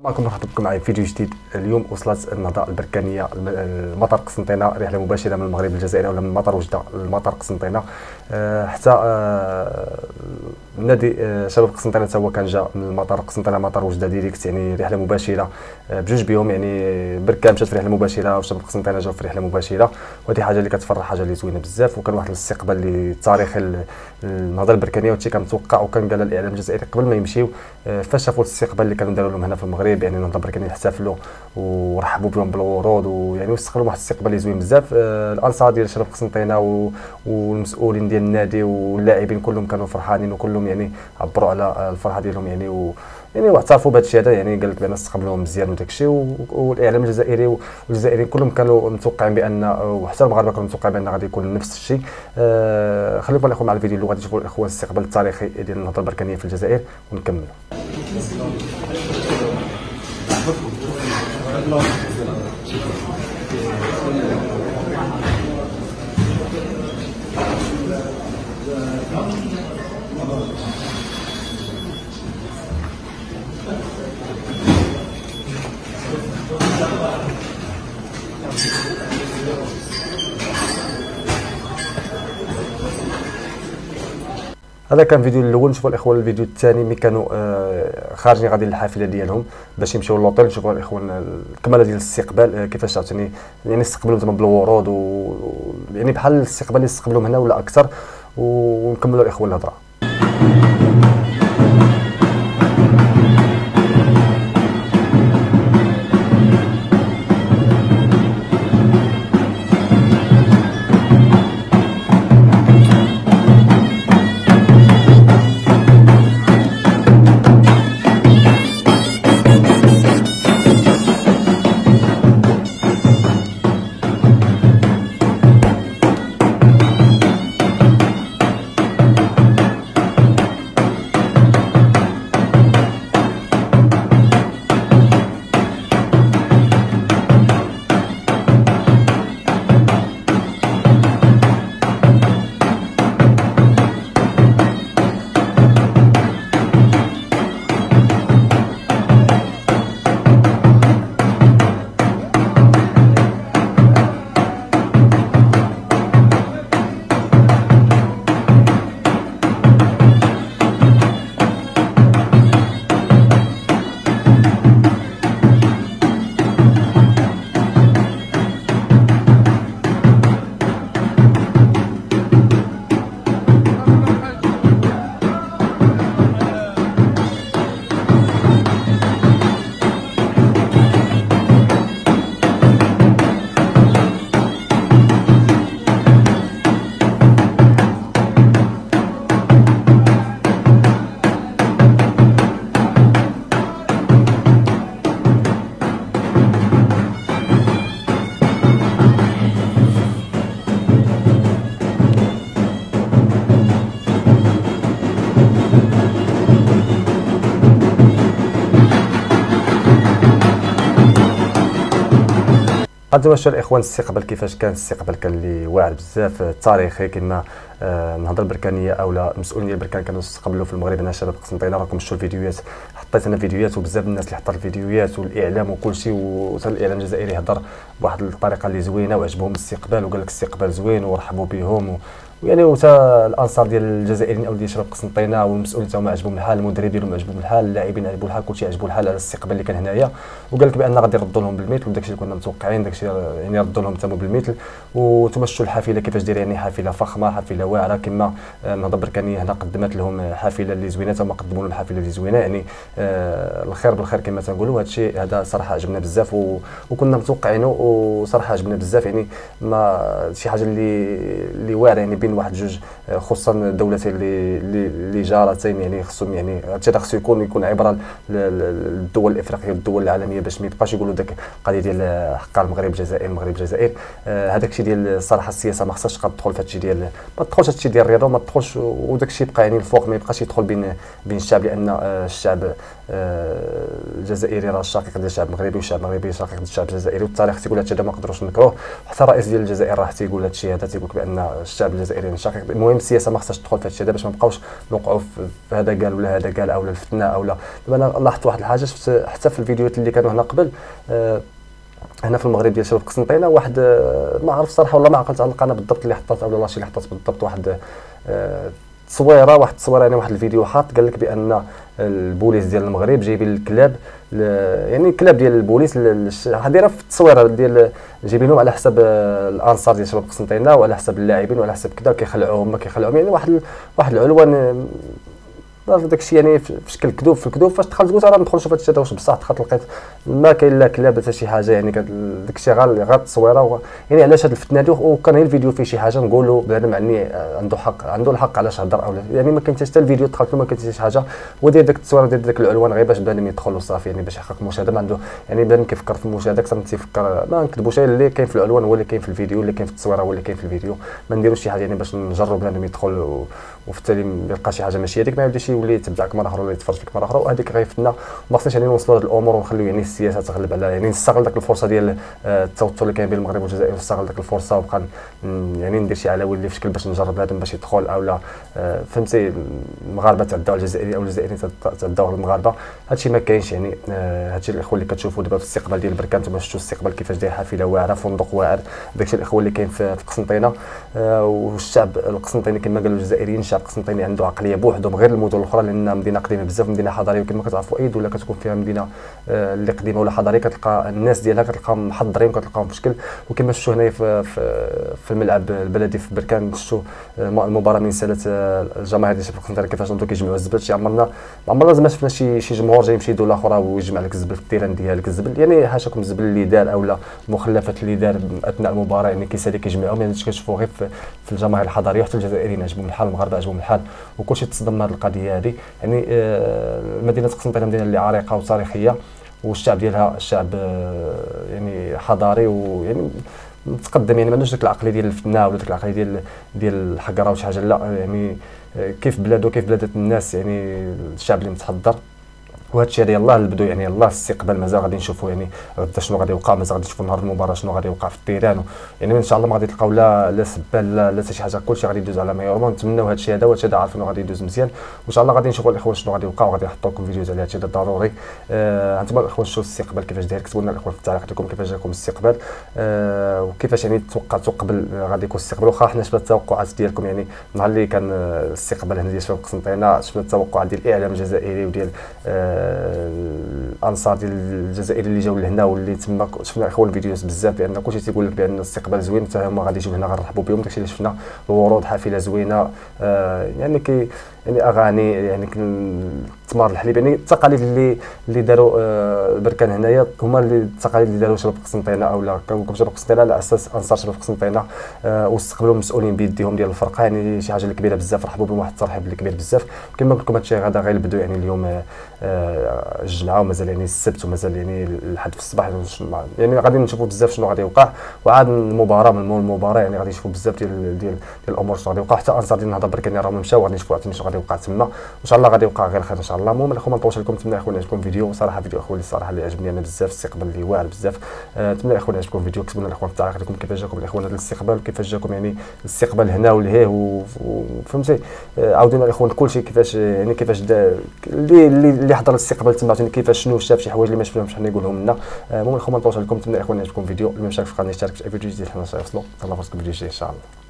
معكم مرحبا بكم معي في فيديو جديد. اليوم وصلت النهضه البركانيه المطار قسنطينه، رحله مباشره من المغرب للجزائر ولا من مطار وجده للمطار قسنطينه. حتى نادي شباب قسنطينه حتى هو كان جا من المطار قسنطينه مطار وجده ديريكت، يعني رحله مباشره بجوج بهم. يعني بركان مشات في رحله مباشره وشباب قسنطينه جاوا في رحله مباشره، وهذه حاجه اللي كتفرح، حاجه اللي زوينه بزاف. وكان واحد الاستقبال اللي تاريخي النهضه البركانيه، وهادشي كان متوقع، وكان قال الاعلام الجزائري قبل ما يمشيو فاش شافوا الاستقبال اللي كانوا داروا لهم هنا في المغرب. يعني النهضه البركانيه احتفلوا ورحبوا بهم بالورود، ويعني واستقبلوا واحد الاستقبال اللي زوين بزاف. الانصار ديال شباب قسنطينه والمسؤولين ديال النادي واللاعبين كلهم كانوا فرحانين، وكلهم يعني عبروا على الفرحه ديالهم يعني يعني واعترفوا بهذا الشيء هذا. يعني قال لك بان استقبلوهم مزيان وداك الشيء، والاعلام الجزائري والجزائريين كلهم كانوا متوقعين بان، وحتى المغاربه كانوا متوقعين بان غادي يكون نفس الشيء. خليكم الاخوه مع الفيديو اللي غادي تشوفوا الاخوه الاستقبال التاريخي ديال النهضه البركانيه في الجزائر ونكملوا. هذا كان الفيديو الاول. نشوفوا الاخوان الفيديو الثاني ملي كانوا خارجين غادي للحافله ديالهم باش يمشيو للوطيل. نشوفوا الاخوان الكماله ديال الاستقبال كيفاش عاوتاني يعني استقبلوا تما بالورود، يعني بحال الاستقبال اللي استقبلوهم هنا ولا اكثر. ونكملوا الاخوان الهضره. غادي نشوفوا الاخوان الاستقبال كيفاش كان. الاستقبال كان اللي واعر بزاف تاريخي، كما النهضه البركانيه اولا المسؤولين ديال البركان كانوا استقبلوا في المغرب هنا شباب قسنطينه. راكم شفتوا الفيديوهات، حطيت انا فيديوهات وبزاف الناس اللي حطوا الفيديوهات والاعلام وكل شيء، وحتى الاعلام الجزائري هضر بواحد الطريقه اللي زوينه وعجبهم الاستقبال، وقال لك الاستقبال زوين ورحبوا بهم. ويعني وتا الانصار ديال الجزائريين او ديال شباب قسنطينه والمسؤولين حتى هما عجبهم الحال، المدرب ديالهم عجبهم الحال، اللاعبين عجبوا الحال، كلشي عجبوا الحال على الاستقبال اللي كان هنايا. وقال لك بان غادي يردوا لهم بالمثل، وداكشي اللي كنا متوقعين، داكشي يعني ردوا لهم تما بالمثل. وانتم شفتوا الحافله كيفاش دايره، يعني حافله فخمه، حافله واعره. كما النهضه البركانيه هنا قدمت لهم حافله اللي زوينه، هما قدموا لهم حافله اللي زوينه. يعني الخير بالخير كما تنقولوا. هذا الشيء هذا صراحه عجبنا بزاف وكنا متوقعينه، وصراحه عجبنا بزاف. يعني ما شي حاجه اللي واعره يعني بين واحد جوج، خصوصا الدولتين اللي جارتين. يعني خصهم يعني هذا خصو يكون عبره للدول الافريقيه والدول العالميه، باش ما يبقاش يقولوا داك القضيه ديال حق المغرب الجزائر المغرب الجزائر. هذاك الشيء ديال الصراحه السياسه ما خصهاش تدخل في هذا الشيء ديال، ما تدخلش هذا الشيء ديال الرياضه، وما تدخلش وداك الشيء يبقى يعني الفوق، ما يبقاش يدخل بين الشعب، لان الشعب الجزائري راه شقيق ديال الشعب المغربي، والشعب المغربي شقيق ديال الشعب الجزائري، والتاريخ تيقول هذا الشيء ما نقدروش نكروه. حتى الرئيس ديال الجزائر راه تيقول هذا الشيء هذا، تيقول بان الشعب الجزائري الجزائريين شقيق. المهم السياسه ما خصهاش تدخل في هذا الشيء باش ما نبقاوش نوقعوا في هذا قال ولا هذا قال او الفتنه او لا. دابا انا لاحظت واحد الحاجه حتى في الفيديوهات اللي كانوا هنا قبل هنا في المغرب ديال شباب قسنطينه، واحد ما عرف صراحه والله ما عقلت على القناه بالضبط اللي حطات او لاشي اللي حطات بالضبط، واحد تصويره يعني واحد الفيديو حاط قال لك بان البوليس ديال المغرب جايبين الكلاب يعني الكلاب ديال البوليس دايره في التصويره ديال جايبينهم على حساب الانصار ديال شباب قسنطينه وعلى حساب اللاعبين وعلى حساب كذا كيخلعوهم يعني واحد العنوان داك الشيء يعني في شكل كذوب في الكذوب. فاش دخلت قلت راه ندخل نشوف هذا الشيء واش بصح، دخلت لقيت ما كاين لا كلاب حتى شي حاجه، يعني داك الشيء غير التصويره. يعني علاش هذه الفتنه هذه وكان هي الفيديو فيه شي حاجه نقولوا بنادم يعني عنده الحق علاش هضر او لا، يعني ما كاين حتى الفيديو دخلت ما كاين حتى شي حاجه، ودير داك التصويره ديال داك العنوان غير باش بنادم يدخل وصافي، يعني باش يحقق المشاهده. ما عنده يعني بنادم كيفكر في المشاهده اكثر من تيفكر، ما نكذبوش اللي كاين في العنوان هو اللي كاين في الفيديو، اللي كاين في التصويره هو اللي كاين في الفيديو. ما نديروش شي حاجه يعني باش نجرب بنادم يدخل وفي التالي يلقى شي حاجه ماشي هذيك، ما يبداش يولي يتبعك مره اخرى ولا يتفرج فيك مره اخرى، وهذيك غيفتنا. ما خصناش يعني نوصلوا لهاد الامور ونخليو يعني السياسه تغلب على، يعني نستغل داك الفرصه ديال التوتر اللي كاين بين المغرب والجزائر، ونستغل داك الفرصه وبقى يعني ندير شي علوي اللي في شكل باش نجرب بنادم باش يدخل او لا. فهمتي المغاربه تعداو على الجزائريين او الجزائريين تعداو على المغاربه، هادشي ما كاينش. يعني هادشي الاخوه اللي كتشوفوا دابا في الاستقبال ديال بركان، نتوما شفتوا الاستقبال كيفاش داير، حافله واعره، فندق واعر، داكشي الاخوه اللي كاين في قسنطينه. والشعب القسنطيني كما قالوا الجزائريين، الشعب القسنطيني عنده عقليه بوحدهم غير المدن الاخرى، لان مدينه قديمه بزاف، مدينه حضاريه. وكما كتعرفوا اي دوله كتكون فيها مدينه اللي قديمه ولا حضاريه كتلقى الناس ديالها كتلقاهم محضرين وكتلقاهم في شكل. وكما شفتوا هنايا في الملعب البلدي في بركان، شفتوا المباراه من سنه الجماهير ديال شباب قسنطينه كيفاش نضو كيجمعوا الزبل. شي عمرنا زعما شفنا شي جمهور جاي يمشي دوله اخرى ويجمع لك الزبل في التيران ديالك الزبل، يعني حاشاكم الزبل اللي دار او لا المخلفات اللي دار اثناء المباراه، يعني كيسالي كيجمعهم. يعني كنشوفوا غير في الجماهير الحضاريه، حتى الجزائريين عجبهم الحال، المغاربه عجبهم الحال، وكلشي تصدم من هذه القضيه هذه. يعني مدينه قسنطينه مدينه اللي عريقه وتاريخيه، والشعب ديالها شعب يعني حضاري ويعني متقدم، يعني ما عندوش ديك العقليه ديال الفتنه ولا ديك العقليه ديال الحقره وشي حاجه، لا يعني كيف بلادو كيف بلاد الناس، يعني الشعب اللي متحضر. وهذا الشيء هذا يلاه نبداو يعني يلاه الاستقبال مازال غادي نشوفوا، يعني غدا شنو غادي يوقع، مازال غادي نشوفوا نهار المباراه شنو غادي يوقع في التيران. يعني ان شاء الله ما غادي تلقاو لا سبال لا حتى شي حاجه، كلشي غادي يدوز على ما يرام. نتمنوا هذا الشيء هذا، وهذا الشيء عارفين غادي يدوز مزيان، وان شاء الله غادي نشوفوا الاخوان شنو غادي يوقع، وغادي نحطوا لكم فيديوهات على هذا الشيء ضروري. انتم الاخوان شوفوا الاستقبال كيفاش داير، كتبوا لنا الاخوان في التعليقات ديالكم كيفاش جاكم الاستقبال، وكيفاش يعني توقعتوا قبل غادي يكون الاستقبال. واخا حنا شفنا التوقعات ديالكم، يعني نهار اللي كان الاستقبال هنا ديال شباب قسنطينه شفنا التوقعات ديال الاعلام الجزائري وديال الانصار ديال الجزائر اللي جاوا لهنا واللي تما شفنا اخوان الفيديوهات بزاف، لان كلشي تيقول لك بان الاستقبال زوين، حتى هما غادي يجيو هنا غنرحبوا بهم. داكشي اللي شفنا الورود، حافله زوينه، يعني يعني اغاني، يعني تمار الحليب، يعني التقاليد اللي داروا بركان هنايا هما التقاليد اللي داروا شباب قسنطينه او لا كنقولكم شباب قسنطينه على اساس انصار شباب قسنطينه، واستقبلوا المسؤولين بيديهم ديال الفرقه، يعني شي حاجه اللي كبيره بزاف، رحبوا بهم واحد الترحيب اللي كبير بزاف. كما قلت لكم هادشي غدا غير البدو، يعني اليوم الجمعه ومازال يعني السبت ومازال يعني الحد في الصباح، يعني غادي نشوفوا بزاف شنو غادي يوقع. وعاد المباراه من مول المباراه يعني غادي نشوفوا بزاف ديال الامور شنو غادي يوقع. حتى انصار ديال النهضه بركان راهم مشاو، غادي نشوفوا شنو غادي يوقع تما، وان شاء الله غادي يوقع غير خير ان شاء الله. المهم الاخوان ما نطولش لكم، نتمنى اخوان يعجبكم الفيديو، صراحه فيديو اخوان اللي صراحه اللي عجبني انا بزاف، الاستقبال اللي واعر بزاف. نتمنى اخوان يعجبكم الفيديو، كتبوا لنا الاخوان في التعليقات لكم كيفاش جاكم الاخوان هذا الاستقبال، وكيفاش جاكم يعني الاستقبال هنا والهيه وفهمتي. عاودونا الاخوان كلشي كيفاش يعني كيفاش اللي حضر الاستقبال تما كيفاش شنو شاف شي حوايج اللي ما شفناهمش حنا يقولهم لنا. المهم الاخوان ما نطولش لكم، نتمنى اخوان يعجبكم الفيديو، اللي ما مشاركش في القناه يشترك في اي فيديو جديد حنا نوصلوا. الله يوفقكم في الفيديو الجاي ان شاء الله.